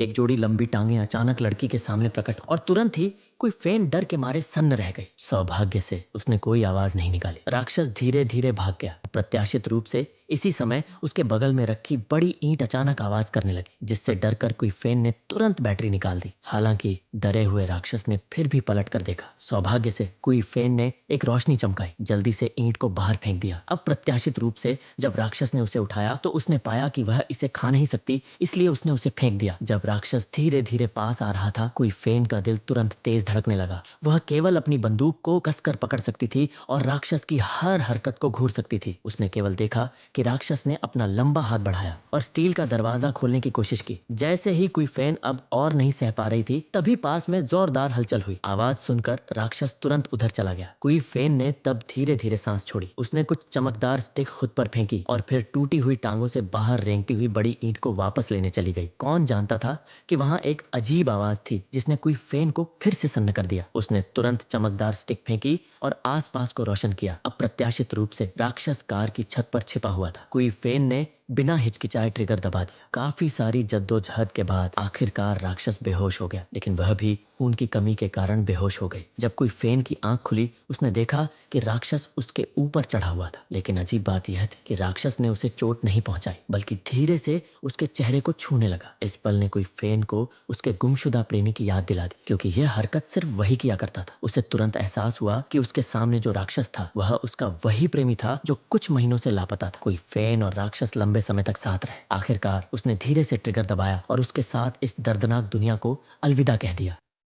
एक जोड़ी लंबी टांगें अचानक लड़की के सामने प्रकट और तुरंत ही कोई फेन डर के मारे सन्न रह गई। सौभाग्य से उसने कोई आवाज नहीं निकाली। राक्षस धीरे धीरे भाग गया। प्रत्याशित रूप से इसी समय उसके बगल में रखी बड़ी ईंट अचानक आवाज करने लगी, जिससे डरकर कोई फेन ने तुरंत बैटरी निकाल दी। हालांकि डरे हुए राक्षस ने फिर भी पलट कर देखा। सौभाग्य से कोई फेन ने एक रोशनी चमकाई, जल्दी से ईंट को बाहर फेंक दिया। अप्रत्याशित रूप से जब राक्षस ने उसे उठाया तो उसने पाया कि वह इसे खा नहीं सकती, इसलिए उसने उसे फेंक दिया। जब राक्षस धीरे धीरे पास आ रहा था, कोई फेन का दिल तुरंत तेज धड़कने लगा। वह केवल अपनी बंदूक को कसकर पकड़ सकती थी और राक्षस की हर हरकत को घूर सकती थी। उसने केवल देखा कि राक्षस ने अपना लंबा हाथ बढ़ाया और स्टील का दरवाजा खोलने की कोशिश की। जैसे ही कोई फेन अब और नहीं सह पा रही थी, तभी पास में जोरदार हलचल हुई। आवाज सुनकर राक्षस तुरंत उधर चला गया। कोई फेन ने तब धीरे धीरे सांस छोड़ी। उसने कुछ चमकदार स्टिक खुद पर फेंकी और फिर टूटी हुई टांगों से बाहर रेंगती हुई बड़ी ईंट को वापस लेने चली गई। कौन जानता था कि वहां एक अजीब आवाज थी जिसने कोई फेन को फिर से सन्न कर दिया। उसने तुरंत चमकदार स्टिक फेंकी और आसपास को रोशन किया। अप्रत्याशित रूप से राक्षस कार की छत पर छिपा हुआ था। कोई फेन ने बिना हिचकिचाए ट्रिगर दबा दिया। काफी सारी जद्दोजहद के बाद आखिरकार राक्षस बेहोश हो गया, लेकिन वह भी खून की कमी के कारण बेहोश हो गई। जब कोई फेन की आंख खुली, उसने देखा कि राक्षस उसके ऊपर चढ़ा हुआ था। लेकिन अजीब बात यह थी कि राक्षस ने उसे चोट नहीं पहुंचाई, बल्कि धीरे से उसके चेहरे को छूने लगा। इस पल ने कोई फेन को उसके गुमशुदा प्रेमी की याद दिला दी, क्योंकि यह हरकत सिर्फ वही किया करता था। उसे तुरंत एहसास हुआ कि उसके सामने जो राक्षस था वह उसका वही प्रेमी था जो कुछ महीनों से लापता था। कोई फेन और राक्षस लंबे समय तक साथ रहे। आखिरकार उसने धीरे से ट्रिगर दबाया और उसके साथ इस दर्दनाक दुनिया को अलविदा कह दिया।